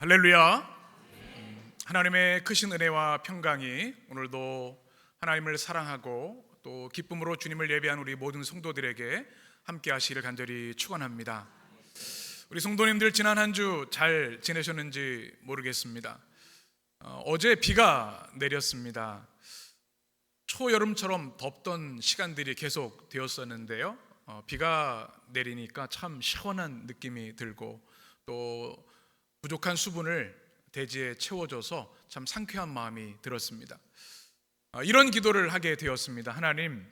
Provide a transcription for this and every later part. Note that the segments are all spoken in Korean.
할렐루야. 하나님의 크신 은혜와 평강이 오늘도 하나님을 사랑하고 또 기쁨으로 주님을 예배한 우리 모든 성도들에게 함께 하시기를 간절히 축원합니다. 우리 성도님들 지난 한 주 잘 지내셨는지 모르겠습니다. 어제 비가 내렸습니다. 초여름처럼 덥던 시간들이 계속 되었었는데요. 비가 내리니까 참 시원한 느낌이 들고 또 부족한 수분을 대지에 채워줘서 참 상쾌한 마음이 들었습니다. 이런 기도를 하게 되었습니다. 하나님,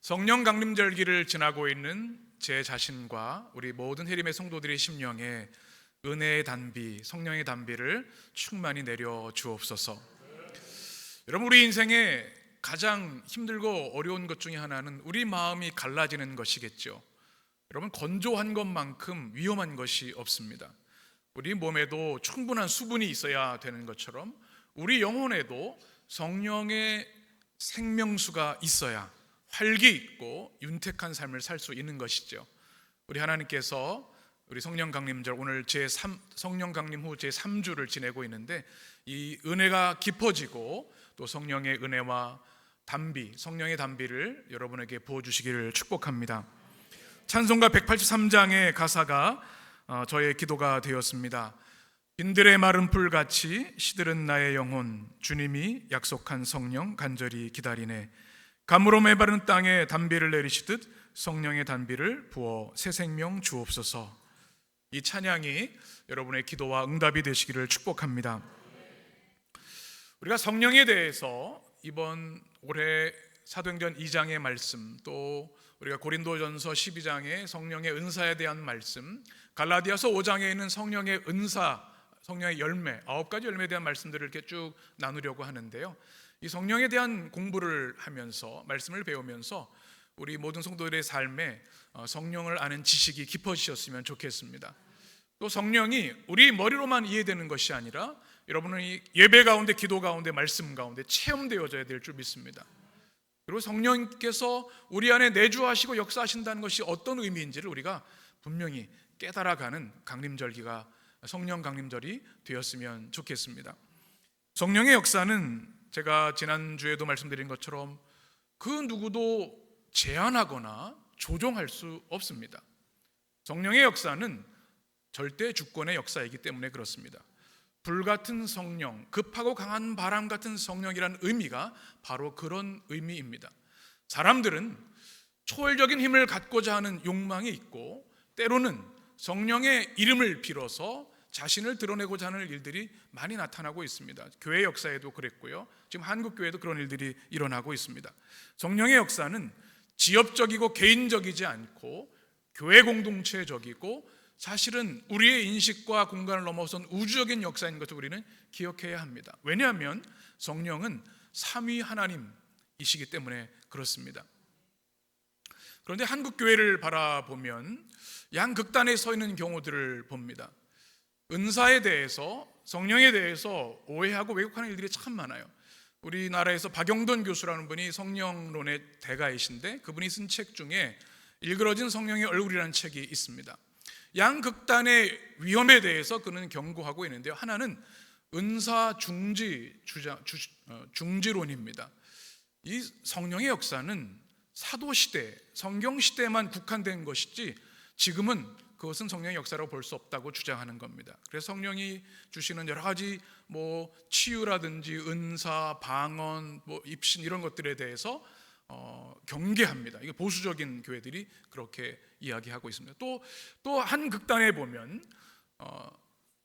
성령 강림절기를 지나고 있는 제 자신과 우리 모든 해림의 성도들의 심령에 은혜의 단비, 성령의 단비를 충만히 내려 주옵소서. 여러분, 우리 인생에 가장 힘들고 어려운 것 중에 하나는 우리 마음이 갈라지는 것이겠죠. 여러분, 건조한 것만큼 위험한 것이 없습니다. 우리 몸에도 충분한 수분이 있어야 되는 것처럼 우리 영혼에도 성령의 생명수가 있어야 활기 있고 윤택한 삶을 살 수 있는 것이죠. 우리 하나님께서 우리 성령 강림절, 오늘 성령 강림 후 제3주를 지내고 있는데 이 은혜가 깊어지고 또 성령의 은혜와 단비, 성령의 단비를 여러분에게 부어주시기를 축복합니다. 찬송가 183장의 가사가 저의 기도가 되었습니다. 빈들의 마른 풀같이 시들은 나의 영혼, 주님이 약속한 성령 간절히 기다리네. 가물어 메마른 땅에 단비를 내리시듯 성령의 단비를 부어 새 생명 주옵소서. 이 찬양이 여러분의 기도와 응답이 되시기를 축복합니다. 우리가 성령에 대해서 이번 올해 사도행전 2장의 말씀, 또 우리가 고린도전서 12장의 성령의 은사에 대한 말씀, 갈라디아서 5장에 있는 성령의 은사, 성령의 열매, 9가지 열매에 대한 말씀들을 이렇게 쭉 나누려고 하는데요. 이 성령에 대한 공부를 하면서, 말씀을 배우면서 우리 모든 성도들의 삶에 성령을 아는 지식이 깊어지셨으면 좋겠습니다. 또 성령이 우리 머리로만 이해되는 것이 아니라 여러분은 이 예배 가운데, 기도 가운데, 말씀 가운데 체험되어져야 될 줄 믿습니다. 그리고 성령께서 우리 안에 내주하시고 역사하신다는 것이 어떤 의미인지를 우리가 분명히 깨달아가는 강림절기가, 성령 강림절이 되었으면 좋겠습니다. 성령의 역사는 제가 지난주에도 말씀드린 것처럼 그 누구도 제한하거나 조종할 수 없습니다. 성령의 역사는 절대 주권의 역사이기 때문에 그렇습니다. 불같은 성령, 급하고 강한 바람 같은 성령이라는 의미가 바로 그런 의미입니다. 사람들은 초월적인 힘을 갖고자 하는 욕망이 있고 때로는 성령의 이름을 빌어서 자신을 드러내고자 하는 일들이 많이 나타나고 있습니다. 교회 역사에도 그랬고요. 지금 한국교회도 그런 일들이 일어나고 있습니다. 성령의 역사는 지역적이고 개인적이지 않고 교회 공동체적이고 사실은 우리의 인식과 공간을 넘어선 우주적인 역사인 것을 우리는 기억해야 합니다. 왜냐하면 성령은 삼위 하나님이시기 때문에 그렇습니다. 그런데 한국교회를 바라보면 양극단에 서 있는 경우들을 봅니다. 은사에 대해서, 성령에 대해서 오해하고 왜곡하는 일들이 참 많아요. 우리나라에서 박영돈 교수라는 분이 성령론의 대가이신데 그분이 쓴 책 중에 일그러진 성령의 얼굴이라는 책이 있습니다. 양극단의 위험에 대해서 그는 경고하고 있는데요. 하나는 은사 중지론입니다. 이 성령의 역사는 사도시대, 성경시대에만 국한된 것이지 지금은 그것은 성령의 역사라고 볼 수 없다고 주장하는 겁니다. 그래서 성령이 주시는 여러 가지 치유라든지 은사, 방언, 입신 이런 것들에 대해서 경계합니다. 이게 보수적인 교회들이 그렇게 이야기하고 있습니다. 또 한 극단에 보면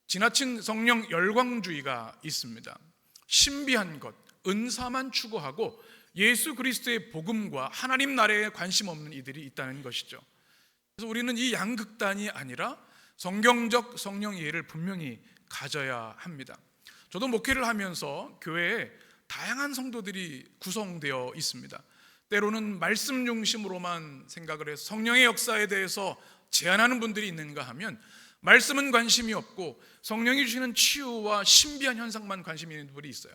지나친 성령 열광주의가 있습니다. 신비한 것, 은사만 추구하고 예수 그리스도의 복음과 하나님 나라에 관심 없는 이들이 있다는 것이죠. 그래서 우리는 이 양극단이 아니라 성경적 성령 이해를 분명히 가져야 합니다. 저도 목회를 하면서 교회에 다양한 성도들이 구성되어 있습니다. 때로는 말씀 중심으로만 생각을 해서 성령의 역사에 대해서 제안하는 분들이 있는가 하면 말씀은 관심이 없고 성령이 주시는 치유와 신비한 현상만 관심이 있는 분이 있어요.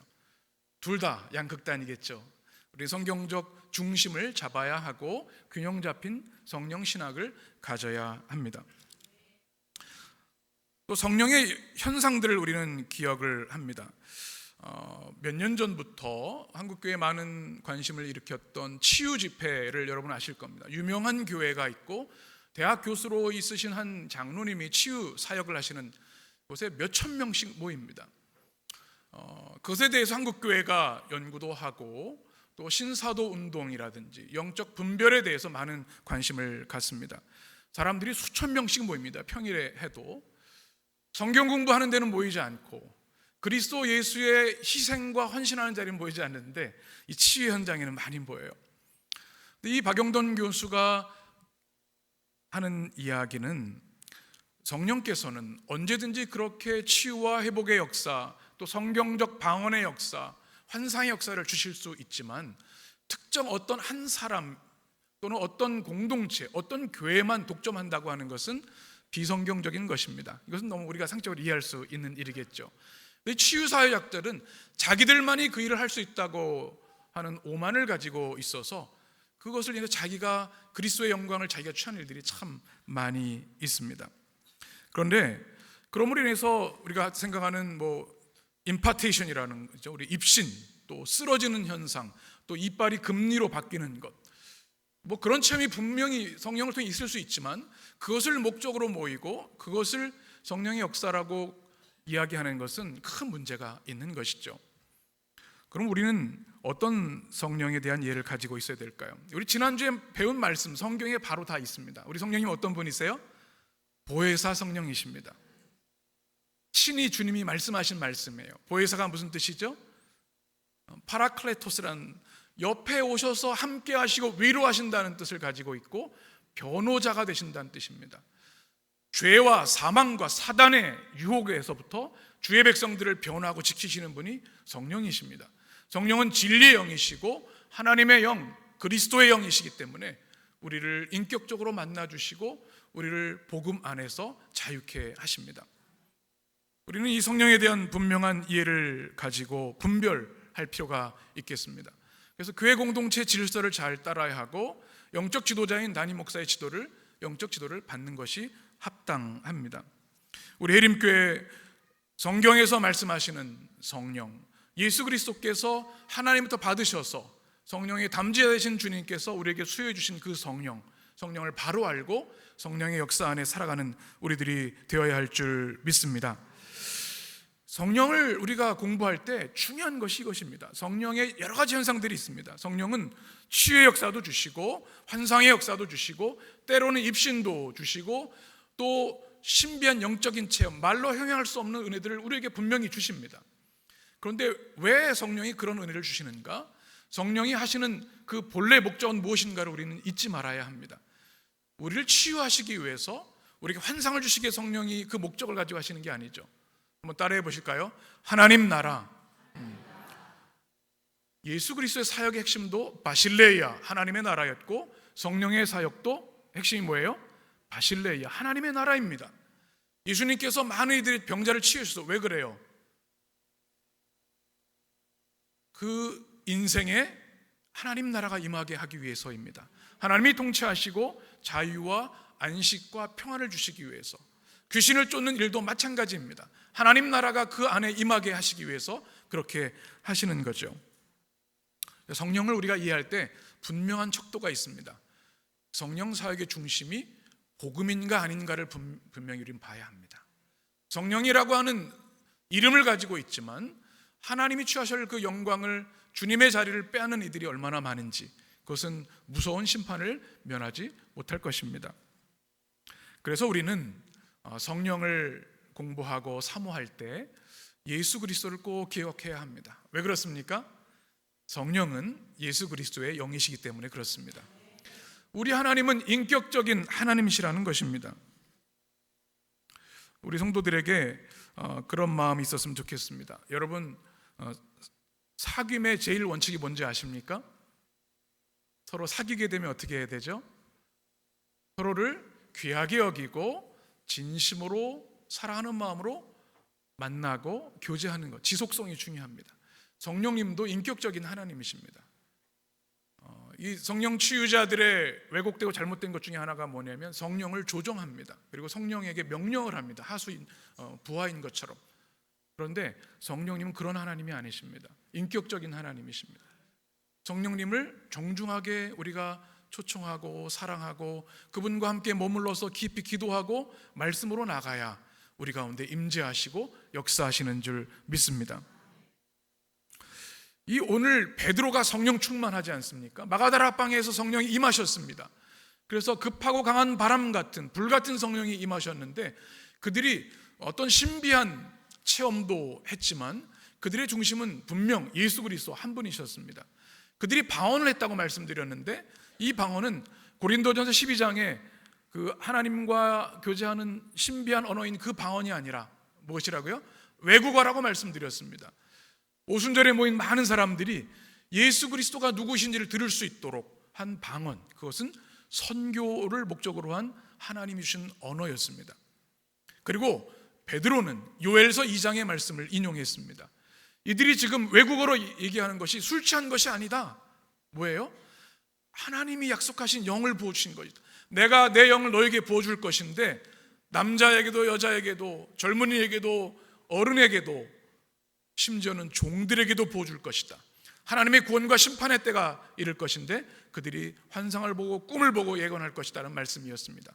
둘 다 양극단이겠죠. 우리 성경적 중심을 잡아야 하고 균형 잡힌 성령 신학을 가져야 합니다. 또 성령의 현상들을 우리는 기억을 합니다. 몇 년 전부터 한국교회에 많은 관심을 일으켰던 치유 집회를 여러분 아실 겁니다. 유명한 교회가 있고 대학 교수로 있으신 한 장로님이 치유 사역을 하시는 곳에 몇천 명씩 모입니다. 그것에 대해서 한국교회가 연구도 하고 또 신사도 운동이라든지 영적 분별에 대해서 많은 관심을 갖습니다. 사람들이 수천 명씩 모입니다. 평일에 해도 성경 공부하는 데는 모이지 않고 그리스도 예수의 희생과 헌신하는 자리는 보이지 않는데 이 치유 현장에는 많이 보여요. 이 박영돈 교수가 하는 이야기는 성령께서는 언제든지 그렇게 치유와 회복의 역사, 또 성경적 방언의 역사, 환상의 역사를 주실 수 있지만 특정 어떤 한 사람 또는 어떤 공동체, 어떤 교회만 독점한다고 하는 것은 비성경적인 것입니다. 이것은 너무 우리가 상식적으로 이해할 수 있는 일이겠죠. 치유사역자들은 자기들만이 그 일을 할 수 있다고 하는 오만을 가지고 있어서 그것을 위해서 자기가 그리스도의 영광을 자기가 취하는 일들이 참 많이 있습니다. 그런데 그럼으로 인해서 우리가 생각하는 임파테이션이라는 거죠. 우리 입신, 또 쓰러지는 현상, 또 이빨이 금리로 바뀌는 것, 그런 체험이 분명히 성령을 통해 있을 수 있지만 그것을 목적으로 모이고 그것을 성령의 역사라고 이야기하는 것은 큰 문제가 있는 것이죠. 그럼 우리는 어떤 성령에 대한 이해를 가지고 있어야 될까요? 우리 지난주에 배운 말씀 성경에 바로 다 있습니다. 우리 성령님 어떤 분이세요? 보혜사 성령이십니다. 친히 주님이 말씀하신 말씀이에요. 보혜사가 무슨 뜻이죠? 파라클레토스라는 옆에 오셔서 함께 하시고 위로하신다는 뜻을 가지고 있고 변호자가 되신다는 뜻입니다. 죄와 사망과 사단의 유혹에서부터 주의 백성들을 변호하고 지키시는 분이 성령이십니다. 성령은 진리의 영이시고 하나님의 영, 그리스도의 영이시기 때문에 우리를 인격적으로 만나주시고 우리를 복음 안에서 자유케 하십니다. 우리는 이 성령에 대한 분명한 이해를 가지고 분별할 필요가 있겠습니다. 그래서 교회 공동체 질서를 잘 따라야 하고 영적 지도자인 담임 목사의 영적 지도를 받는 것이 합당합니다. 우리 해림교회 성경에서 말씀하시는 성령, 예수 그리스도께서 하나님부터 받으셔서 성령의 담지자 되신 주님께서 우리에게 수여해 주신 그 성령을 바로 알고 성령의 역사 안에 살아가는 우리들이 되어야 할 줄 믿습니다. 성령을 우리가 공부할 때 중요한 것이 이것입니다. 성령의 여러 가지 현상들이 있습니다. 성령은 치유의 역사도 주시고 환상의 역사도 주시고 때로는 입신도 주시고 또 신비한 영적인 체험, 말로 형용할 수 없는 은혜들을 우리에게 분명히 주십니다. 그런데 왜 성령이 그런 은혜를 주시는가? 성령이 하시는 그 본래 목적은 무엇인가를 우리는 잊지 말아야 합니다. 우리를 치유하시기 위해서 우리에게 환상을 주시기 위해 성령이 그 목적을 가지고 하시는 게 아니죠. 한번 따라해 보실까요? 하나님 나라, 예수 그리스도의 사역의 핵심도 바실레이아, 하나님의 나라였고 성령의 사역도 핵심이 뭐예요? 바실레이아, 하나님의 나라입니다. 예수님께서 많은 이들의 병자를 치유하셔서 왜 그래요? 그 인생에 하나님 나라가 임하게 하기 위해서입니다. 하나님이 통치하시고 자유와 안식과 평안을 주시기 위해서, 귀신을 쫓는 일도 마찬가지입니다. 하나님 나라가 그 안에 임하게 하시기 위해서 그렇게 하시는 거죠. 성령을 우리가 이해할 때 분명한 척도가 있습니다. 성령 사역의 중심이 복음인가 아닌가를 분명히 우리는 봐야 합니다. 성령이라고 하는 이름을 가지고 있지만 하나님이 취하실 그 영광을, 주님의 자리를 빼앗는 이들이 얼마나 많은지, 그것은 무서운 심판을 면하지 못할 것입니다. 그래서 우리는 성령을 공부하고 사모할 때 예수 그리스도를 꼭 기억해야 합니다. 왜 그렇습니까? 성령은 예수 그리스도의 영이시기 때문에 그렇습니다. 우리 하나님은 인격적인 하나님이시라는 것입니다. 우리 성도들에게 그런 마음이 있었으면 좋겠습니다. 여러분, 사귐의 제일 원칙이 뭔지 아십니까? 서로 사귀게 되면 어떻게 해야 되죠? 서로를 귀하게 여기고 진심으로 사랑하는 마음으로 만나고 교제하는 것, 지속성이 중요합니다. 성령님도 인격적인 하나님이십니다. 이 성령 치유자들의 왜곡되고 잘못된 것 중에 하나가 뭐냐면 성령을 조종합니다. 그리고 성령에게 명령을 합니다. 하수인 부하인 것처럼. 그런데 성령님은 그런 하나님이 아니십니다. 인격적인 하나님이십니다. 성령님을 정중하게 우리가 초청하고 사랑하고 그분과 함께 머물러서 깊이 기도하고 말씀으로 나가야 우리 가운데 임재하시고 역사하시는 줄 믿습니다. 이 오늘 베드로가 성령 충만하지 않습니까? 마가다라 방에서 성령이 임하셨습니다. 그래서 급하고 강한 바람 같은 불 같은 성령이 임하셨는데 그들이 어떤 신비한 체험도 했지만 그들의 중심은 분명 예수 그리스도 한 분이셨습니다. 그들이 방언을 했다고 말씀드렸는데 이 방언은 고린도전서 12장에 그 하나님과 교제하는 신비한 언어인 그 방언이 아니라 무엇이라고요? 외국어라고 말씀드렸습니다. 오순절에 모인 많은 사람들이 예수 그리스도가 누구신지를 들을 수 있도록 한 방언, 그것은 선교를 목적으로 한 하나님이 주신 언어였습니다. 그리고 베드로는 요엘서 2장의 말씀을 인용했습니다. 이들이 지금 외국어로 얘기하는 것이 술 취한 것이 아니다. 뭐예요? 하나님이 약속하신 영을 부어주신 것이다. 내가 내 영을 너에게 부어줄 것인데 남자에게도 여자에게도 젊은이에게도 어른에게도 심지어는 종들에게도 부어줄 것이다. 하나님의 구원과 심판의 때가 이를 것인데 그들이 환상을 보고 꿈을 보고 예언할 것이라는 말씀이었습니다.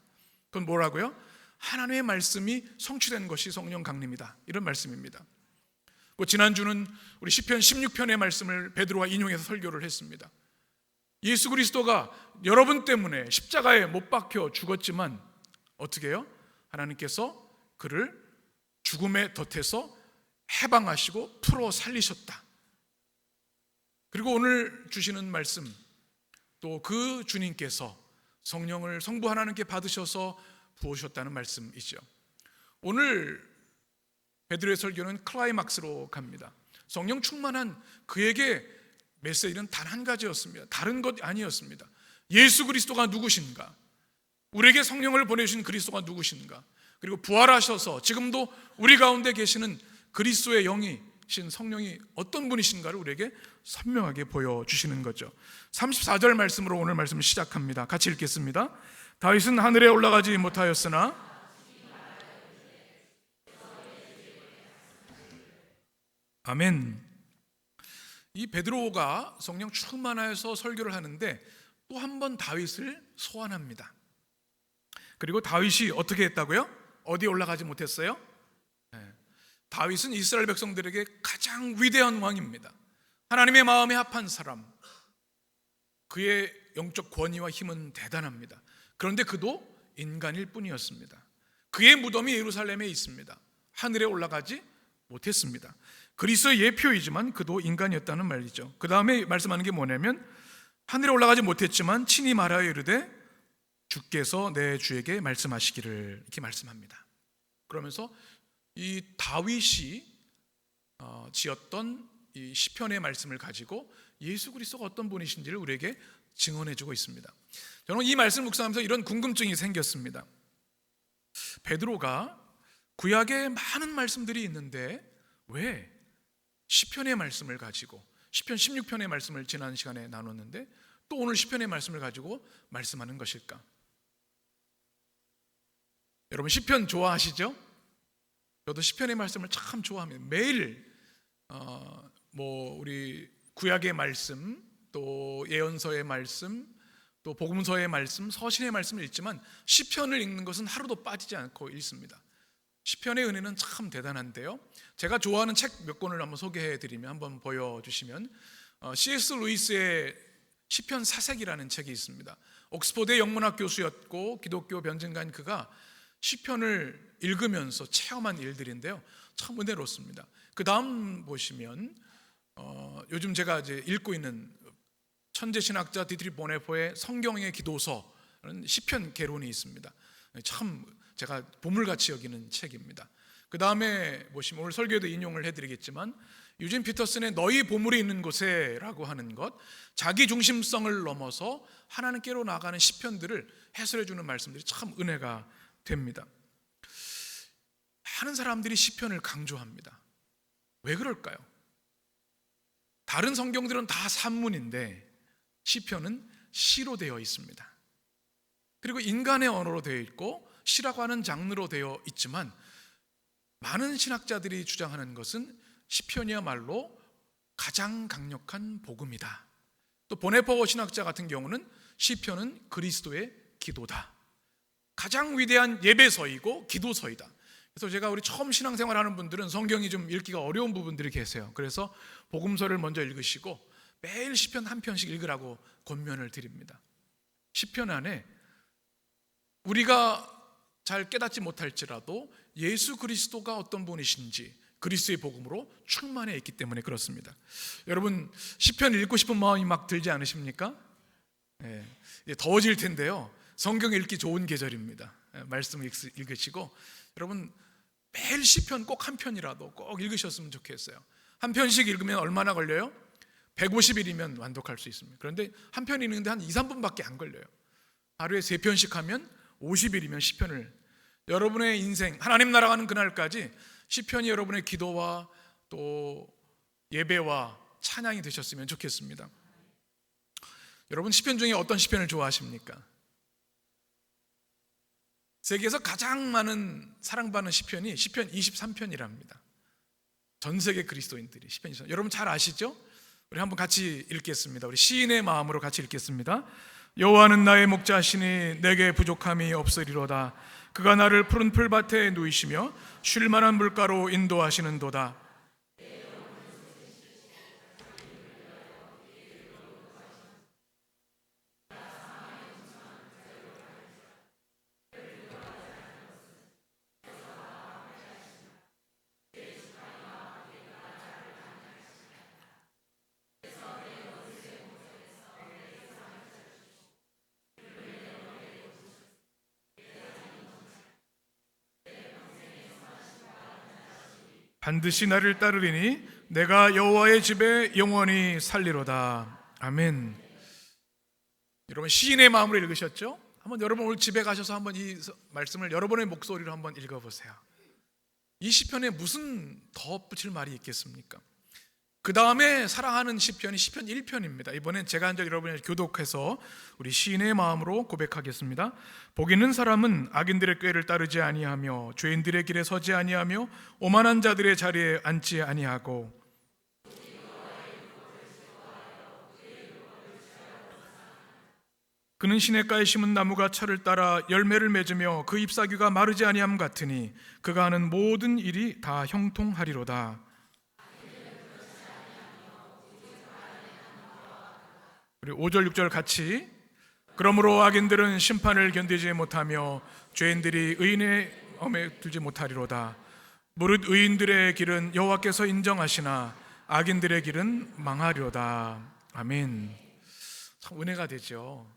그건 뭐라고요? 하나님의 말씀이 성취된 것이 성령 강림이다, 이런 말씀입니다. 지난주는 우리 시편 16편의 말씀을 베드로가 인용해서 설교를 했습니다. 예수 그리스도가 여러분 때문에 십자가에 못 박혀 죽었지만 어떻게 해요? 하나님께서 그를 죽음의 덫에서 해방하시고 풀어 살리셨다. 그리고 오늘 주시는 말씀, 또 그 주님께서 성령을 성부 하나님께 받으셔서 부으셨다는 말씀이죠. 오늘 베드로의 설교는 클라이막스로 갑니다. 성령 충만한 그에게 메시지는 단 한 가지였습니다. 다른 것 아니었습니다. 예수 그리스도가 누구신가? 우리에게 성령을 보내주신 그리스도가 누구신가? 그리고 부활하셔서 지금도 우리 가운데 계시는 그리스도의 영이신 성령이 어떤 분이신가를 우리에게 선명하게 보여주시는 거죠. 34절 말씀으로 오늘 말씀을 시작합니다. 같이 읽겠습니다. 다윗은 하늘에 올라가지 못하였으나 아멘. 이 베드로가 성령 충만하여서 설교를 하는데 또 한 번 다윗을 소환합니다. 그리고 다윗이 어떻게 했다고요? 어디에 올라가지 못했어요? 다윗은 이스라엘 백성들에게 가장 위대한 왕입니다. 하나님의 마음에 합한 사람, 그의 영적 권위와 힘은 대단합니다. 그런데 그도 인간일 뿐이었습니다. 그의 무덤이 예루살렘에 있습니다. 하늘에 올라가지 못했습니다. 그리스도의 예표이지만 그도 인간이었다는 말이죠. 그 다음에 말씀하는 게 뭐냐면 하늘에 올라가지 못했지만 친히 말하여 이르되 주께서 내 주에게 말씀하시기를, 이렇게 말씀합니다. 그러면서 이 다윗이 지었던 이 시편의 말씀을 가지고 예수 그리스도가 어떤 분이신지를 우리에게 증언해주고 있습니다. 저는 이 말씀 묵상하면서 이런 궁금증이 생겼습니다. 베드로가 구약에 많은 말씀들이 있는데 왜 시편의 말씀을 가지고, 시편 16편의 말씀을 지난 시간에 나눴는데 또 오늘 시편의 말씀을 가지고 말씀하는 것일까? 여러분 시편 좋아하시죠? 저도 시편의 말씀을 참 좋아합니다. 매일 우리 구약의 말씀, 또 예언서의 말씀, 또 복음서의 말씀, 서신의 말씀을 읽지만 시편을 읽는 것은 하루도 빠지지 않고 읽습니다. 시편의 은혜는 참 대단한데요. 제가 좋아하는 책 몇 권을 한번 소개해드리면, 한번 보여주시면 C.S. 루이스의 시편 사색이라는 책이 있습니다. 옥스퍼드의 영문학 교수였고 기독교 변증가인 그가 시편을 읽으면서 체험한 일들인데요, 참 은혜롭습니다. 그 다음 보시면 요즘 제가 이제 읽고 있는 천재신학자 디트리 보네포의 성경의 기도서라는 시편 개론이 있습니다. 참 제가 보물같이 여기는 책입니다. 그 다음에 보시면 오늘 설교에도 인용을 해드리겠지만 유진 피터슨의 너희 보물이 있는 곳에 라고 하는 것, 자기 중심성을 넘어서 하나님께로 나가는 시편들을 해설해주는 말씀들이 참 은혜가 됩니다. 많은 사람들이 시편을 강조합니다. 왜 그럴까요? 다른 성경들은 다 산문인데 시편은 시로 되어 있습니다. 그리고 인간의 언어로 되어 있고 시라고 하는 장르로 되어 있지만 많은 신학자들이 주장하는 것은 시편이야말로 가장 강력한 복음이다. 또 보네포 신학자 같은 경우는 시편은 그리스도의 기도다. 가장 위대한 예배서이고 기도서이다. 그래서 제가 우리 처음 신앙생활하는 분들은 성경이 좀 읽기가 어려운 부분들이 계세요. 그래서 복음서를 먼저 읽으시고 매일 시편 한 편씩 읽으라고 권면을 드립니다. 시편 안에 우리가 잘 깨닫지 못할지라도 예수 그리스도가 어떤 분이신지 그리스도의 복음으로 충만해 있기 때문에 그렇습니다. 여러분 시편 읽고 싶은 마음이 막 들지 않으십니까? 이제 더워질 텐데요. 성경 읽기 좋은 계절입니다. 말씀 읽으시고 여러분 매일 시편 꼭 한 편이라도 꼭 읽으셨으면 좋겠어요. 한 편씩 읽으면 얼마나 걸려요? 150일이면 완독할 수 있습니다. 그런데 한 편 읽는데 한 2, 3분밖에 안 걸려요. 하루에 3편씩 하면 50일이면 시편을, 여러분의 인생 하나님 나라 가는 그날까지 시편이 여러분의 기도와 또 예배와 찬양이 되셨으면 좋겠습니다. 여러분 시편 중에 어떤 시편을 좋아하십니까? 세계에서 가장 많은 사랑받는 시편이 시편 23편이랍니다. 전 세계 그리스도인들이 시편 23편. 여러분 잘 아시죠? 우리 한번 같이 읽겠습니다. 우리 시인의 마음으로 같이 읽겠습니다. 여호와는 나의 목자시니 내게 부족함이 없으리로다. 그가 나를 푸른 풀밭에 누이시며 쉴 만한 물가로 인도하시는도다. 반드시 나를 따르리니 내가 여호와의 집에 영원히 살리로다. 아멘. 여러분 시인의 마음으로 읽으셨죠? 한번 여러분 오늘 집에 가셔서 한번 이 말씀을 여러분의 목소리로 한번 읽어보세요. 이 시편에 무슨 덧붙일 말이 있겠습니까? 그 다음에 사랑하는 시편이 시편 1편입니다. 이번엔 제가 이제 여러분을 교독해서 우리 시인의 마음으로 고백하겠습니다. 복 있는 사람은 악인들의 꾀를 따르지 아니하며 죄인들의 길에 서지 아니하며 오만한 자들의 자리에 앉지 아니하고 그는 시냇가에 심은 나무가 철을 따라 열매를 맺으며 그 잎사귀가 마르지 아니함 같으니 그가 하는 모든 일이 다 형통하리로다. 우리 5절 6절 같이. 그러므로 악인들은 심판을 견디지 못하며 죄인들이 의인의 엄에 들지 못하리로다. 무릇 의인들의 길은 여호와께서 인정하시나 악인들의 길은 망하리로다. 아멘. 참 은혜가 되죠.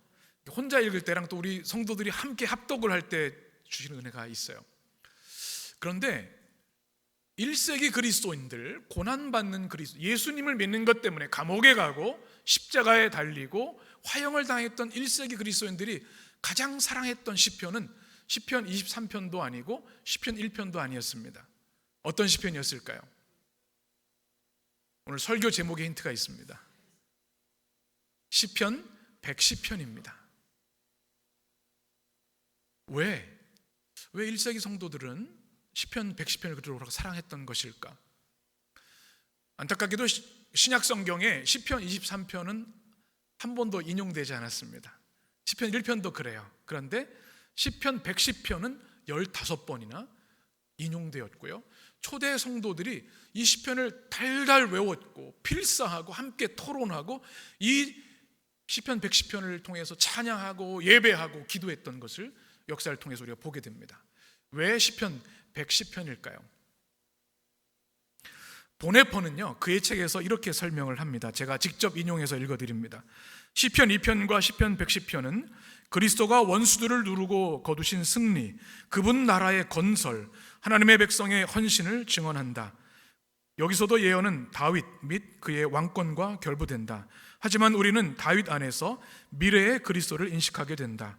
혼자 읽을 때랑 또 우리 성도들이 함께 합독을 할 때 주시는 은혜가 있어요. 그런데 1세기 그리스도인들, 고난받는 그리스도, 예수님을 믿는 것 때문에 감옥에 가고 십자가에 달리고 화형을 당했던 1세기 그리스도인들이 가장 사랑했던 시편은 시편 23편도 아니고 시편 1편도 아니었습니다. 어떤 시편이었을까요? 오늘 설교 제목에 힌트가 있습니다. 시편 110편입니다. 왜 1세기 성도들은 시편 110편을 그토록 사랑했던 것일까? 안타깝게도 신약 성경에 시편 23편은 한 번도 인용되지 않았습니다. 시편 1편도 그래요. 그런데 시편 110편은 15번이나 인용되었고요. 초대 성도들이 이 시편을 달달 외웠고 필사하고 함께 토론하고 이 시편 110편을 통해서 찬양하고 예배하고 기도했던 것을 역사를 통해서 우리가 보게 됩니다. 왜 시편 110편일까요? 보네포는요 그의 책에서 이렇게 설명을 합니다. 제가 직접 인용해서 읽어드립니다. 시편 2편과 시편 110편은 그리스도가 원수들을 누르고 거두신 승리, 그분 나라의 건설, 하나님의 백성의 헌신을 증언한다. 여기서도 예언은 다윗 및 그의 왕권과 결부된다. 하지만 우리는 다윗 안에서 미래의 그리스도를 인식하게 된다.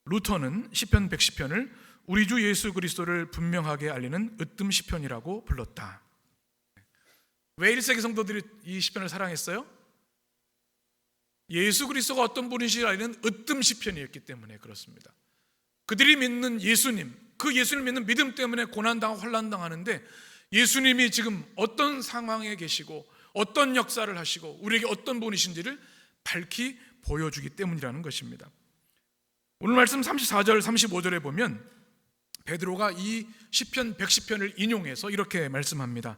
루터는 시편 110편을 우리 주 예수 그리스도를 분명하게 알리는 으뜸 시편이라고 불렀다. 왜 1세기 성도들이 이 시편을 사랑했어요? 예수 그리스도가 어떤 분이시라 알리는 으뜸 시편이었기 때문에 그렇습니다. 그들이 믿는 예수님, 그 예수를 믿는 믿음 때문에 고난당하고 환난당하는데 예수님이 지금 어떤 상황에 계시고 어떤 역사를 하시고 우리에게 어떤 분이신지를 밝히 보여주기 때문이라는 것입니다. 오늘 말씀 34절 35절에 보면 베드로가 이 시편 110편을 인용해서 이렇게 말씀합니다.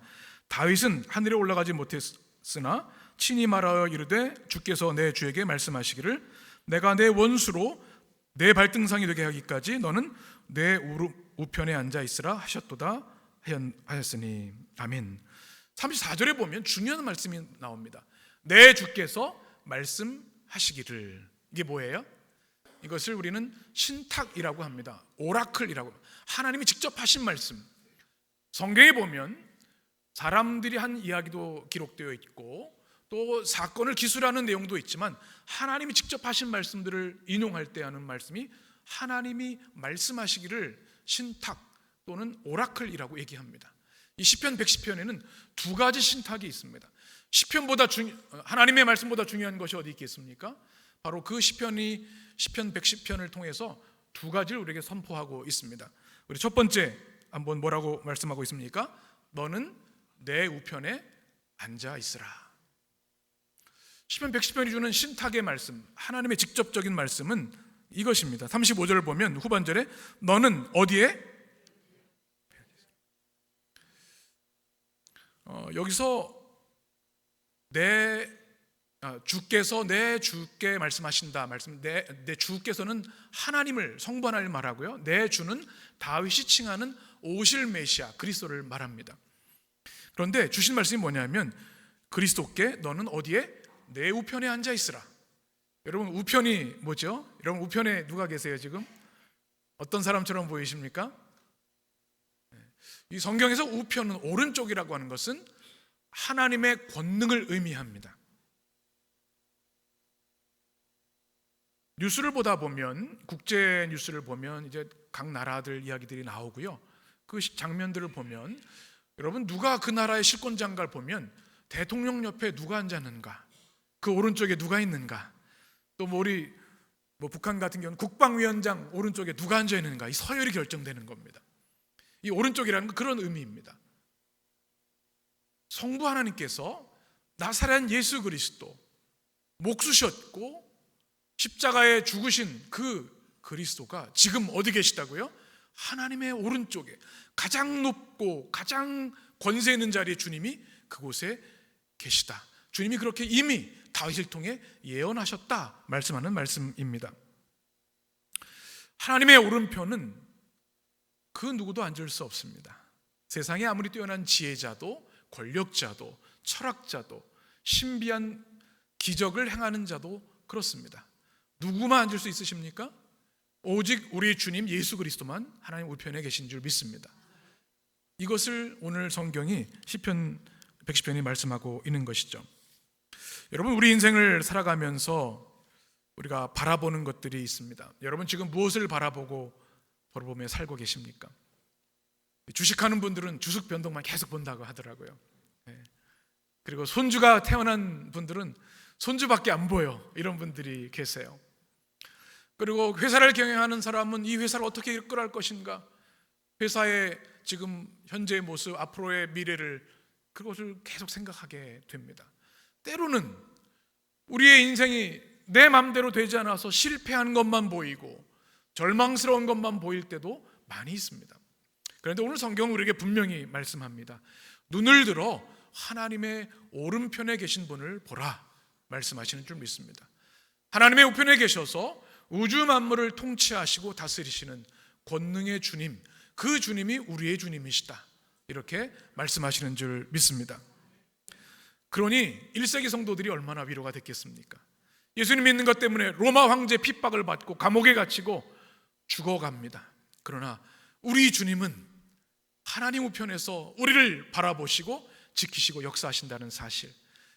다윗은 하늘에 올라가지 못했으나 친히 말하여 이르되 주께서 내 주에게 말씀하시기를 내가 내 원수로 내 발등상이 되게 하기까지 너는 내 우편에 앉아 있으라 하셨도다 하였으니. 아멘. 34절에 보면 중요한 말씀이 나옵니다. 내 주께서 말씀하시기를. 이게 뭐예요? 이것을 우리는 신탁이라고 합니다. 오라클이라고. 하나님이 직접 하신 말씀. 성경에 보면 사람들이 한 이야기도 기록되어 있고 또 사건을 기술하는 내용도 있지만 하나님이 직접 하신 말씀들을 인용할 때 하는 말씀이 하나님이 말씀하시기를 신탁 또는 오라클이라고 얘기합니다. 이 시편 110편에는 두 가지 신탁이 있습니다. 시편보다 하나님의 말씀보다 중요한 것이 어디 있겠습니까? 바로 그 시편 110편을 통해서 두 가지를 우리에게 선포하고 있습니다. 우리 첫 번째 한번 뭐라고 말씀하고 있습니까? 너는 내 우편에 앉아 있으라. 시편 110편이 주는 신탁의 말씀, 하나님의 직접적인 말씀은 이것입니다. 35절을 보면 후반절에 너는 어디에? 여기서 주께서 내 주께 말씀하신다. 내 주께서는 하나님을 성부 하나님을 말하고요. 내 주는 다윗이 칭하는 오실 메시아 그리스도를 말합니다. 그런데 주신 말씀이 뭐냐면 그리스도께 너는 어디에? 내 우편에 앉아 있으라. 여러분 우편이 뭐죠? 여러분 우편에 누가 계세요 지금? 어떤 사람처럼 보이십니까? 이 성경에서 우편은 오른쪽이라고 하는 것은 하나님의 권능을 의미합니다. 뉴스를 보다 보면 국제 뉴스를 보면 이제 각 나라들 이야기들이 나오고요. 그 장면들을 보면 여러분 누가 그 나라의 실권장가를 보면 대통령 옆에 누가 앉았는가, 그 오른쪽에 누가 있는가, 또 우리 북한 같은 경우는 국방위원장 오른쪽에 누가 앉아 있는가, 이 서열이 결정되는 겁니다. 이 오른쪽이라는 건 그런 의미입니다. 성부 하나님께서 나사렛 예수 그리스도 목수셨고 십자가에 죽으신 그 그리스도가 지금 어디 계시다고요? 하나님의 오른쪽에 가장 높고 가장 권세 있는 자리에 주님이 그곳에 계시다. 주님이 그렇게 이미 다윗을 통해 예언하셨다 말씀하는 말씀입니다. 하나님의 오른편은 그 누구도 앉을 수 없습니다. 세상에 아무리 뛰어난 지혜자도 권력자도 철학자도 신비한 기적을 행하는 자도 그렇습니다. 누구만 앉을 수 있으십니까? 오직 우리 주님 예수 그리스도만 하나님 우편에 계신 줄 믿습니다. 이것을 오늘 성경이 시편 110편이 말씀하고 있는 것이죠. 여러분 우리 인생을 살아가면서 우리가 바라보는 것들이 있습니다. 여러분 지금 무엇을 바라보며 살고 계십니까? 주식하는 분들은 주식 변동만 계속 본다고 하더라고요. 그리고 손주가 태어난 분들은 손주밖에 안 보여, 이런 분들이 계세요. 그리고 회사를 경영하는 사람은 이 회사를 어떻게 이끌어갈 것인가, 회사의 지금 현재의 모습, 앞으로의 미래를, 그것을 계속 생각하게 됩니다. 때로는 우리의 인생이 내 마음대로 되지 않아서 실패한 것만 보이고 절망스러운 것만 보일 때도 많이 있습니다. 그런데 오늘 성경은 우리에게 분명히 말씀합니다. 눈을 들어 하나님의 오른편에 계신 분을 보라 말씀하시는 줄 믿습니다. 하나님의 우편에 계셔서 우주 만물을 통치하시고 다스리시는 권능의 주님, 그 주님이 우리의 주님이시다, 이렇게 말씀하시는 줄 믿습니다. 그러니 1세기 성도들이 얼마나 위로가 됐겠습니까? 예수님 믿는 것 때문에 로마 황제 핍박을 받고 감옥에 갇히고 죽어갑니다. 그러나 우리 주님은 하나님 우편에서 우리를 바라보시고 지키시고 역사하신다는 사실,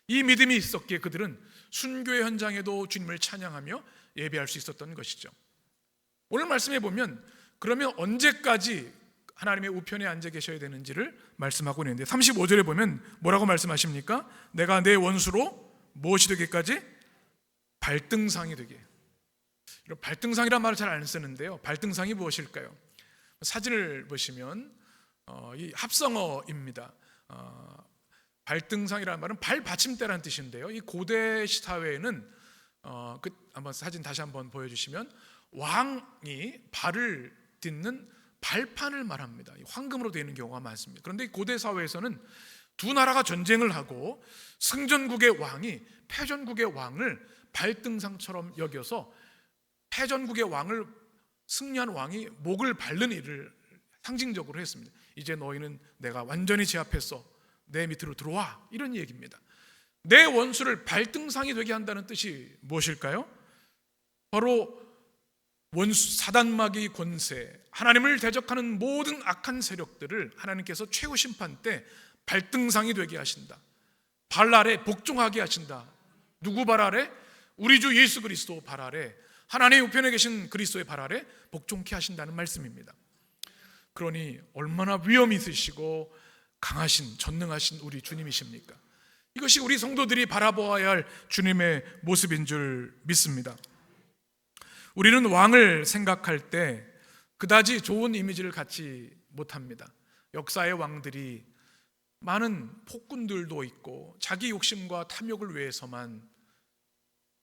이 믿음이 있었기에 그들은 순교의 현장에도 주님을 찬양하며 예배할 수 있었던 것이죠. 오늘 말씀해 보면 그러면 언제까지 하나님의 우편에 앉아 계셔야 되는지를 말씀하고 있는데 35절에 보면 뭐라고 말씀하십니까? 내가 내 원수로 무엇이 되기까지? 발등상이 되게. 발등상이란 말을 잘 안 쓰는데요, 발등상이 무엇일까요? 사진을 보시면 이 합성어입니다. 발등상이라는 말은 발받침대라는 뜻인데요, 이 고대 사회에는 한번 사진 다시 한번 보여주시면 왕이 발을 딛는 발판을 말합니다. 황금으로 되어 있는 경우가 많습니다. 그런데 고대 사회에서는 두 나라가 전쟁을 하고 승전국의 왕이 패전국의 왕을 발등상처럼 여겨서 패전국의 왕을 승리한 왕이 목을 밟는 일을 상징적으로 했습니다. 이제 너희는 내가 완전히 제압했어, 내 밑으로 들어와, 이런 얘기입니다. 내 원수를 발등상이 되게 한다는 뜻이 무엇일까요? 바로 원수 사단마귀 권세, 하나님을 대적하는 모든 악한 세력들을 하나님께서 최후 심판 때 발등상이 되게 하신다. 발 아래 복종하게 하신다. 누구 발 아래? 우리 주 예수 그리스도 발 아래, 하나님의 우편에 계신 그리스도의 발 아래 복종케 하신다는 말씀입니다. 그러니 얼마나 위엄이 있으시고 강하신, 전능하신 우리 주님이십니까? 이것이 우리 성도들이 바라보아야 할 주님의 모습인 줄 믿습니다. 우리는 왕을 생각할 때 그다지 좋은 이미지를 갖지 못합니다. 역사의 왕들이 많은 폭군들도 있고 자기 욕심과 탐욕을 위해서만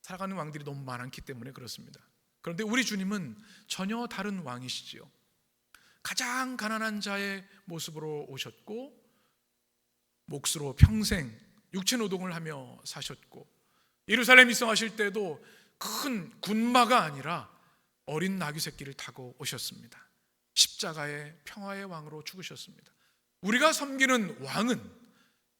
살아가는 왕들이 너무 많았기 때문에 그렇습니다. 그런데 우리 주님은 전혀 다른 왕이시지요. 가장 가난한 자의 모습으로 오셨고 몫으로 평생 육체노동을 하며 사셨고, 예루살렘 입성하실 때도 큰 군마가 아니라 어린 나귀 새끼를 타고 오셨습니다. 십자가의 평화의 왕으로 죽으셨습니다. 우리가 섬기는 왕은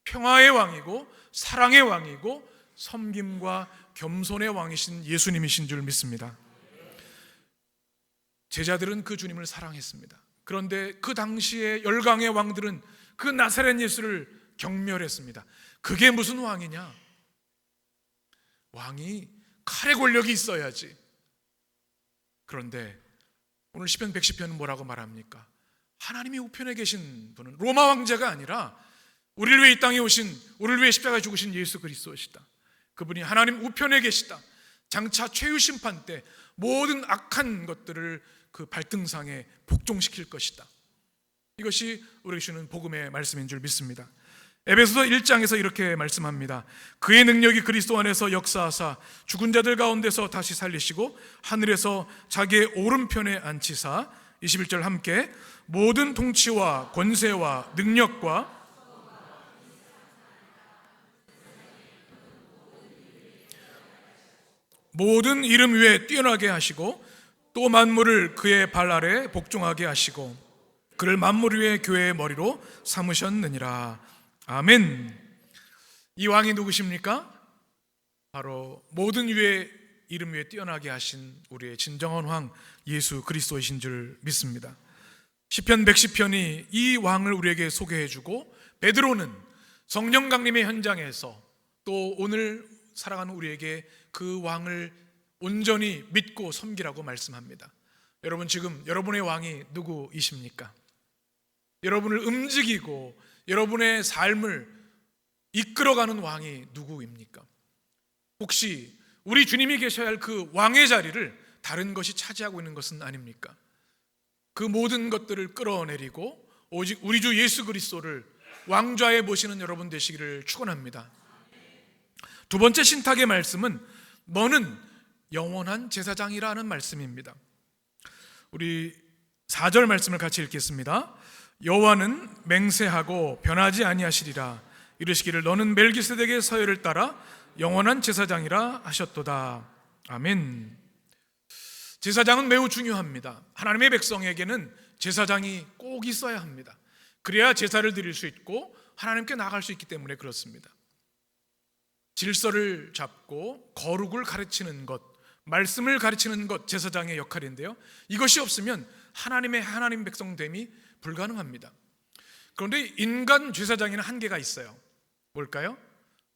평화의 왕이고 사랑의 왕이고 섬김과 겸손의 왕이신 예수님이신 줄 믿습니다. 제자들은 그 주님을 사랑했습니다. 그런데 그 당시의 열강의 왕들은 그 나사렛 예수를 경멸했습니다. 그게 무슨 왕이냐? 왕이 칼의 권력이 있어야지. 그런데 오늘 시편 110편은 뭐라고 말합니까? 하나님이 우편에 계신 분은 로마 황제가 아니라 우리를 위해 이 땅에 오신, 우리를 위해 십자가에 죽으신 예수 그리스도시다. 그분이 하나님 우편에 계시다. 장차 최후 심판 때 모든 악한 것들을 그 발등상에 복종시킬 것이다. 이것이 우리에게 주는 복음의 말씀인 줄 믿습니다. 에베소서 1장에서 이렇게 말씀합니다. 그의 능력이 그리스도 안에서 역사하사 죽은 자들 가운데서 다시 살리시고 하늘에서 자기의 오른편에 앉히사, 21절 함께, 모든 통치와 권세와 능력과 모든 이름 위에 뛰어나게 하시고 또 만물을 그의 발 아래 복종하게 하시고 그를 만물 위에 교회의 머리로 삼으셨느니라. 아멘. 이 왕이 누구십니까? 바로 모든 이름 위에 뛰어나게 하신 우리의 진정한 왕 예수 그리스도이신 줄 믿습니다. 시편 110편이 이 왕을 우리에게 소개해주고, 베드로는 성령 강림의 현장에서 또 오늘 살아가는 우리에게 그 왕을 온전히 믿고 섬기라고 말씀합니다. 여러분, 지금 여러분의 왕이 누구이십니까? 여러분을 움직이고 여러분의 삶을 이끌어가는 왕이 누구입니까? 혹시 우리 주님이 계셔야 할 그 왕의 자리를 다른 것이 차지하고 있는 것은 아닙니까? 그 모든 것들을 끌어내리고 오직 우리 주 예수 그리스도를 왕좌에 모시는 여러분 되시기를 축원합니다. 두 번째 신탁의 말씀은 너는 영원한 제사장이라는 말씀입니다. 우리 4절 말씀을 같이 읽겠습니다. 여호와는 맹세하고 변하지 아니하시리라. 이르시기를 너는 멜기세덱의 서열을 따라 영원한 제사장이라 하셨도다. 아멘. 제사장은 매우 중요합니다. 하나님의 백성에게는 제사장이 꼭 있어야 합니다. 그래야 제사를 드릴 수 있고 하나님께 나아갈 수 있기 때문에 그렇습니다. 질서를 잡고 거룩을 가르치는 것, 말씀을 가르치는 것, 제사장의 역할인데요, 이것이 없으면 하나님 백성됨이 불가능합니다. 그런데 인간 제사장에는 한계가 있어요. 뭘까요?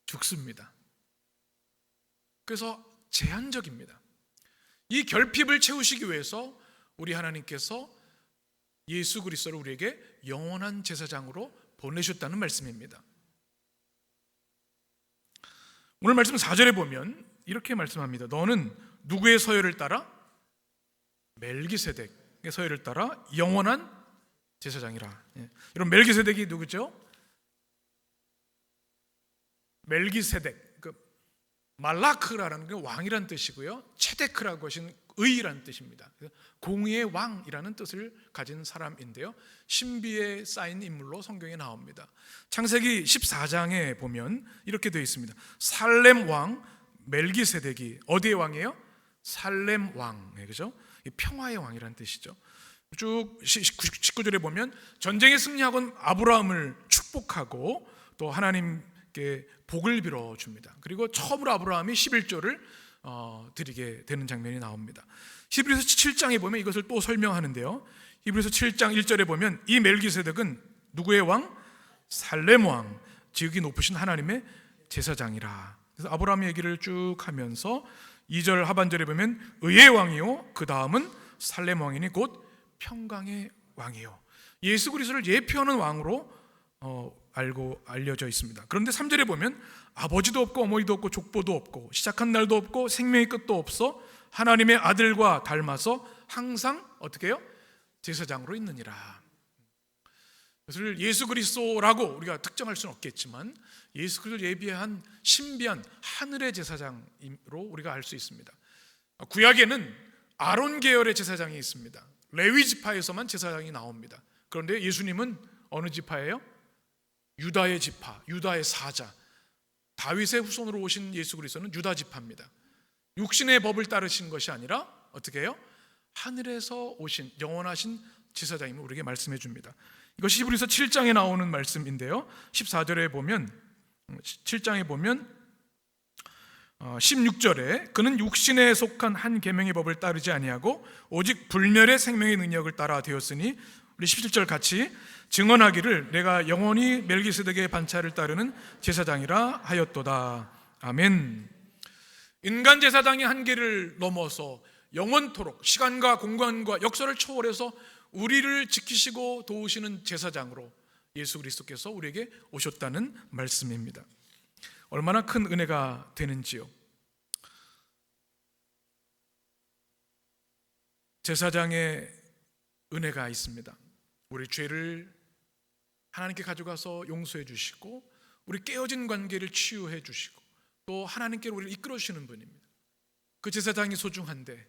죽습니다. 그래서 제한적입니다. 이 결핍을 채우시기 위해서 우리 하나님께서 예수 그리스도를 우리에게 영원한 제사장으로 보내셨다는 말씀입니다. 오늘 말씀 4절에 보면 이렇게 말씀합니다. 너는 누구의 서열을 따라? 멜기세덱의 서열을 따라 영원한 제사장이라. 여러분, 멜기세덱이 누구죠? 멜기세덱, 말라크라는 게 왕이란 뜻이고요, 체데크라고 하신 의라는 뜻입니다. 공의의 왕이라는 뜻을 가진 사람인데요, 신비에 쌓인 인물로 성경에 나옵니다. 창세기 14장에 보면 이렇게 되어 있습니다. 살렘 왕 멜기세덱이 어디의 왕이에요? 살렘 왕, 그죠? 평화의 왕이라는 뜻이죠. 쭉 19절에 보면 전쟁에 승리하고 아브라함을 축복하고 또 하나님께 복을 빌어 줍니다. 그리고 처음으로 아브라함이 11조를 드리게 되는 장면이 나옵니다. 히브리서 7장에 보면 이것을 또 설명하는데요, 히브리서 7장 1절에 보면 이 멜기세덱은 누구의 왕? 살렘 왕, 지극히 높으신 하나님의 제사장이라. 그래서 아브라함의 얘기를 쭉 하면서 2절 하반절에 보면 의의 왕이요 그 다음은 살렘 왕이니 곧 평강의 왕이요. 예수 그리스도를 예표하는 왕으로 알려져 있습니다. 그런데 3절에 보면 아버지도 없고 어머니도 없고 족보도 없고 시작한 날도 없고 생명의 끝도 없어 하나님의 아들과 닮아서 항상 어떻게 해요? 제사장으로 있느니라. 그것을 예수 그리스도라고 우리가 특정할 수는 없겠지만 예수 그리스도를 예비한 신비한 하늘의 제사장으로 우리가 알 수 있습니다. 구약에는 아론 계열의 제사장이 있습니다. 레위 지파에서만 제사장이 나옵니다. 그런데 예수님은 어느 지파예요? 유다의 지파, 유다의 사자, 다윗의 후손으로 오신 예수 그리스도는 유다 지파입니다. 육신의 법을 따르신 것이 아니라 어떻게 해요? 하늘에서 오신 영원하신 제사장임을 우리에게 말씀해 줍니다. 이것이 히브리서 7장에 나오는 말씀인데요, 14절에 보면 7장에 보면 16절에 그는 육신에 속한 한 계명의 법을 따르지 아니하고 오직 불멸의 생명의 능력을 따라 되었으니, 우리 17절 같이 증언하기를 내가 영원히 멜기세덱의 반차를 따르는 제사장이라 하였도다. 아멘. 인간 제사장의 한계를 넘어서 영원토록 시간과 공간과 역사를 초월해서 우리를 지키시고 도우시는 제사장으로 예수 그리스도께서 우리에게 오셨다는 말씀입니다. 얼마나 큰 은혜가 되는지요. 제사장의 은혜가 있습니다. 우리 죄를 하나님께 가져가서 용서해 주시고 우리 깨어진 관계를 치유해 주시고 또 하나님께로 우리를 이끌어 주시는 분입니다. 그 제사장이 소중한데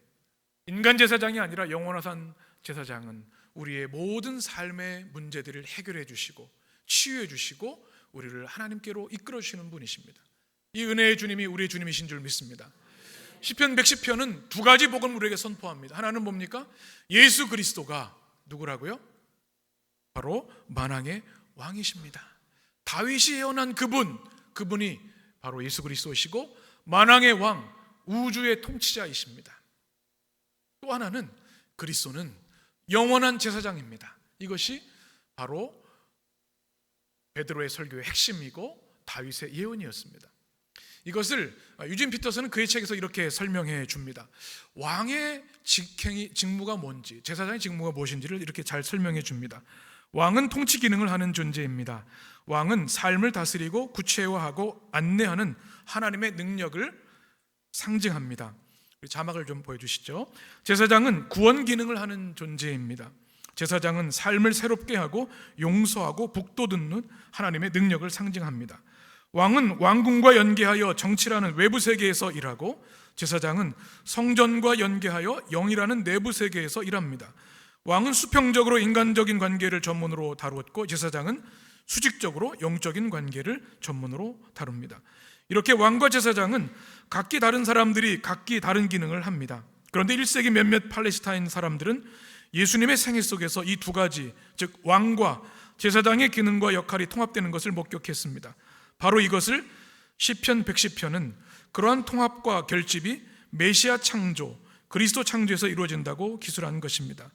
인간 제사장이 아니라 영원하신 제사장은 우리의 모든 삶의 문제들을 해결해 주시고 치유해 주시고 우리를 하나님께로 이끌어 주시는 분이십니다. 이 은혜의 주님이 우리의 주님이신 줄 믿습니다. 시편 110편은 두 가지 복음을 우리에게 선포합니다. 하나는 뭡니까? 예수 그리스도가 누구라고요? 바로 만왕의 왕이십니다. 다윗이 예언한 그분이 바로 예수 그리스도이시고 만왕의 왕, 우주의 통치자이십니다. 또 하나는 그리스도는 영원한 제사장입니다. 이것이 바로 베드로의 설교의 핵심이고 다윗의 예언이었습니다. 이것을 유진 피터스는 그의 책에서 이렇게 설명해 줍니다. 왕의 직무가 뭔지, 제사장의 직무가 무엇인지를 이렇게 잘 설명해 줍니다. 왕은 통치 기능을 하는 존재입니다. 왕은 삶을 다스리고 구체화하고 안내하는 하나님의 능력을 상징합니다. 자막을 좀 보여주시죠. 제사장은 구원 기능을 하는 존재입니다. 제사장은 삶을 새롭게 하고 용서하고 북돋는 하나님의 능력을 상징합니다. 왕은 왕궁과 연계하여 정치라는 외부 세계에서 일하고 제사장은 성전과 연계하여 영이라는 내부 세계에서 일합니다. 왕은 수평적으로 인간적인 관계를 전문으로 다루었고 제사장은 수직적으로 영적인 관계를 전문으로 다룹니다. 이렇게 왕과 제사장은 각기 다른 사람들이 각기 다른 기능을 합니다. 그런데 1세기 몇몇 팔레스타인 사람들은 예수님의 생애 속에서 이 두 가지, 즉 왕과 제사장의 기능과 역할이 통합되는 것을 목격했습니다. 바로 이것을 시편 110편은 그러한 통합과 결집이 메시아 창조, 그리스도 창조에서 이루어진다고 기술한 것입니다.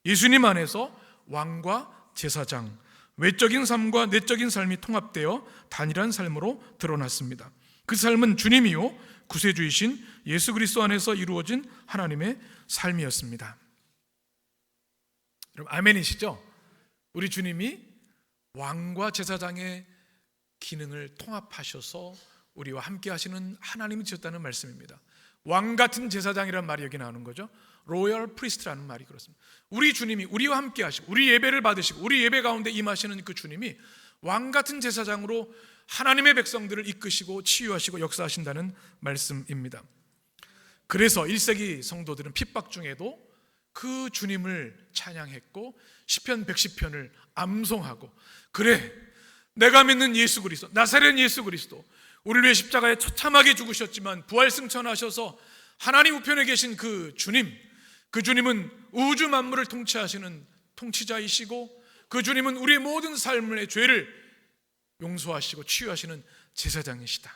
예수님 안에서 왕과 제사장, 외적인 삶과 내적인 삶이 통합되어 단일한 삶으로 드러났습니다. 그 삶은 주님이요 구세주이신 예수 그리스도 안에서 이루어진 하나님의 삶이었습니다. 여러분 아멘이시죠? 우리 주님이 왕과 제사장의 기능을 통합하셔서 우리와 함께 하시는 하나님이 주셨다는 말씀입니다. 왕 같은 제사장이라는 말이 여기 나오는 거죠. 로열 프리스트라는 말이 그렇습니다. 우리 주님이 우리와 함께 하시고 우리 예배를 받으시고 우리 예배 가운데 임하시는 그 주님이 왕 같은 제사장으로 하나님의 백성들을 이끄시고 치유하시고 역사하신다는 말씀입니다. 그래서 1세기 성도들은 핍박 중에도 그 주님을 찬양했고 시편 110편을 암송하고, 그래, 내가 믿는 예수 그리스도, 나사렛 예수 그리스도, 우리를 위해 십자가에 처참하게 죽으셨지만 부활 승천하셔서 하나님 우편에 계신 그 주님, 그 주님은 우주 만물을 통치하시는 통치자이시고, 그 주님은 우리의 모든 삶의 죄를 용서하시고 치유하시는 제사장이시다.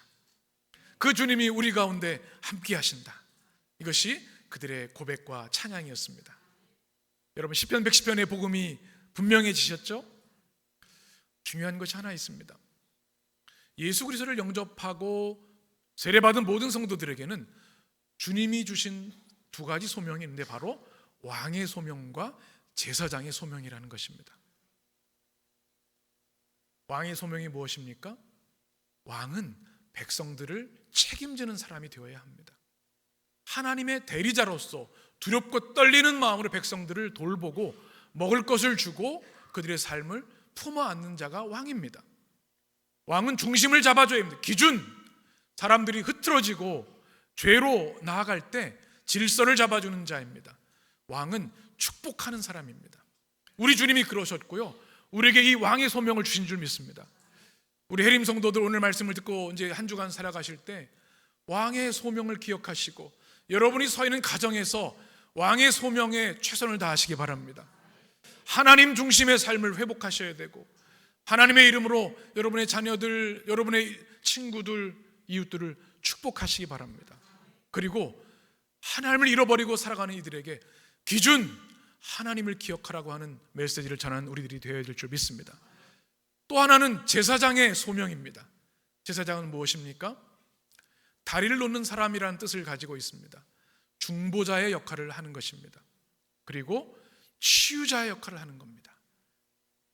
그 주님이 우리 가운데 함께 하신다. 이것이 그들의 고백과 찬양이었습니다. 여러분, 시편 110편의 복음이 분명해지셨죠? 중요한 것이 하나 있습니다. 예수 그리스도를 영접하고 세례받은 모든 성도들에게는 주님이 주신 두 가지 소명이 있는데, 바로 왕의 소명과 제사장의 소명이라는 것입니다. 왕의 소명이 무엇입니까? 왕은 백성들을 책임지는 사람이 되어야 합니다. 하나님의 대리자로서 두렵고 떨리는 마음으로 백성들을 돌보고 먹을 것을 주고 그들의 삶을 품어 안는 자가 왕입니다. 왕은 중심을 잡아줘야 합니다. 기준, 사람들이 흐트러지고 죄로 나아갈 때 질서를 잡아주는 자입니다. 왕은 축복하는 사람입니다. 우리 주님이 그러셨고요, 우리에게 이 왕의 소명을 주신 줄 믿습니다. 우리 해림 성도들 오늘 말씀을 듣고 이제 한 주간 살아가실 때 왕의 소명을 기억하시고 여러분이 서 있는 가정에서 왕의 소명에 최선을 다하시기 바랍니다. 하나님 중심의 삶을 회복하셔야 되고, 하나님의 이름으로 여러분의 자녀들, 여러분의 친구들, 이웃들을 축복하시기 바랍니다. 그리고 하나님을 잃어버리고 살아가는 이들에게 기준, 하나님을 기억하라고 하는 메시지를 전하는 우리들이 되어야 될 줄 믿습니다. 또 하나는 제사장의 소명입니다. 제사장은 무엇입니까? 다리를 놓는 사람이라는 뜻을 가지고 있습니다. 중보자의 역할을 하는 것입니다. 그리고 치유자의 역할을 하는 겁니다.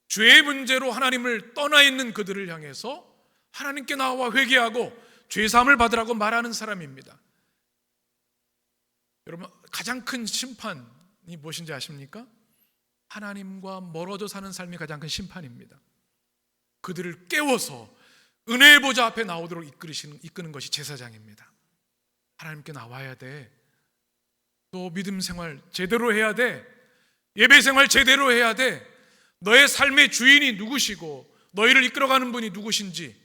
죄의 문제로 하나님을 떠나 있는 그들을 향해서 하나님께 나와 회개하고 죄사함을 받으라고 말하는 사람입니다. 여러분, 가장 큰 심판이 무엇인지 아십니까? 하나님과 멀어져 사는 삶이 가장 큰 심판입니다. 그들을 깨워서 은혜의 보좌 앞에 나오도록 이끄는 것이 제사장입니다. 하나님께 나와야 돼. 또 믿음 생활 제대로 해야 돼. 예배 생활 제대로 해야 돼. 너의 삶의 주인이 누구시고 너희를 이끌어가는 분이 누구신지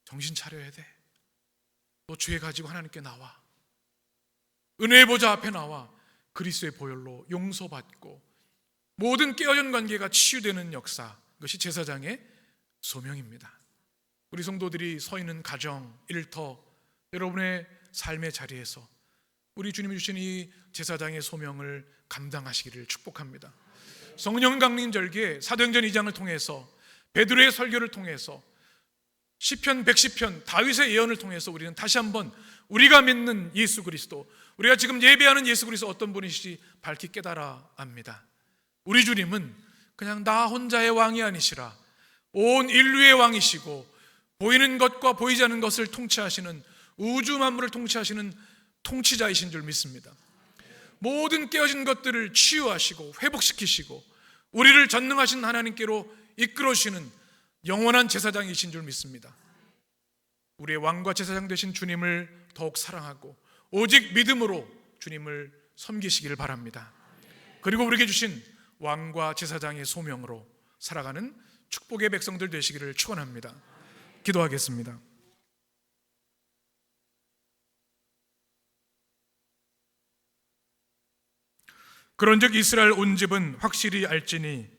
정신 차려야 돼. 너 죄 가지고 하나님께 나와. 은혜의 보좌 앞에 나와 그리스도의 보혈로 용서받고 모든 깨어진 관계가 치유되는 역사, 그것이 제사장의 소명입니다. 우리 성도들이 서 있는 가정, 일터, 여러분의 삶의 자리에서 우리 주님이 주신 이 제사장의 소명을 감당하시기를 축복합니다. 성령 강림 절기에 사도행전 2장을 통해서, 베드로의 설교를 통해서, 시편 110편 다윗의 예언을 통해서 우리는 다시 한번 우리가 믿는 예수 그리스도, 우리가 지금 예배하는 예수 그리스도 어떤 분이시지 밝히 깨달아 압니다. 우리 주님은 그냥 나 혼자의 왕이 아니시라 온 인류의 왕이시고 보이는 것과 보이지 않는 것을 통치하시는, 우주 만물을 통치하시는 통치자이신 줄 믿습니다. 모든 깨어진 것들을 치유하시고 회복시키시고 우리를 전능하신 하나님께로 이끌어주시는 영원한 제사장이신 줄 믿습니다. 우리의 왕과 제사장 되신 주님을 더욱 사랑하고 오직 믿음으로 주님을 섬기시기를 바랍니다. 그리고 우리에게 주신 왕과 제사장의 소명으로 살아가는 축복의 백성들 되시기를 축원합니다. 기도하겠습니다. 그런즉 이스라엘 온 집은 확실히 알지니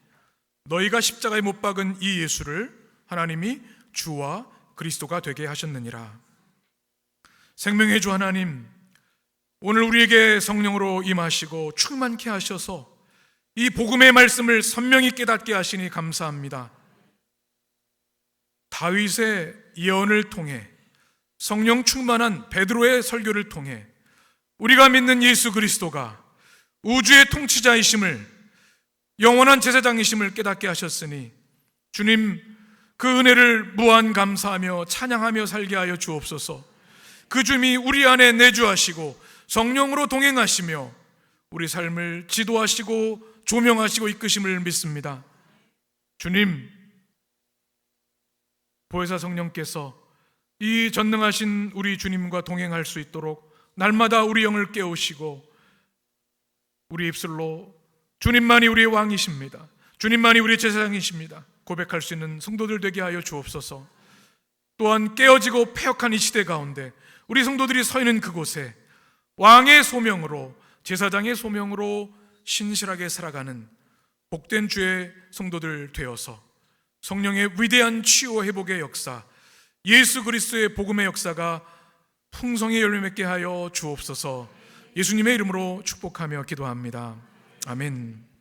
너희가 십자가에 못 박은 이 예수를 하나님이 주와 그리스도가 되게 하셨느니라. 생명의 주 하나님, 오늘 우리에게 성령으로 임하시고 충만케 하셔서 이 복음의 말씀을 선명히 깨닫게 하시니 감사합니다. 다윗의 예언을 통해, 성령 충만한 베드로의 설교를 통해 우리가 믿는 예수 그리스도가 우주의 통치자이심을, 영원한 제사장이심을 깨닫게 하셨으니 주님, 그 은혜를 무한 감사하며 찬양하며 살게 하여 주옵소서. 그 주님이 우리 안에 내주하시고 성령으로 동행하시며 우리 삶을 지도하시고 조명하시고 이끄심을 믿습니다. 주님, 보혜사 성령께서 이 전능하신 우리 주님과 동행할 수 있도록 날마다 우리 영을 깨우시고 우리 입술로 주님만이 우리의 왕이십니다, 주님만이 우리의 제사장이십니다 고백할 수 있는 성도들 되게 하여 주옵소서. 또한 깨어지고 패역한 이 시대 가운데 우리 성도들이 서 있는 그곳에 왕의 소명으로, 제사장의 소명으로 신실하게 살아가는 복된 주의 성도들 되어서 성령의 위대한 치유와 회복의 역사, 예수 그리스도의 복음의 역사가 풍성히 열매 맺게 하여 주옵소서. 예수님의 이름으로 축복하며 기도합니다. 아멘.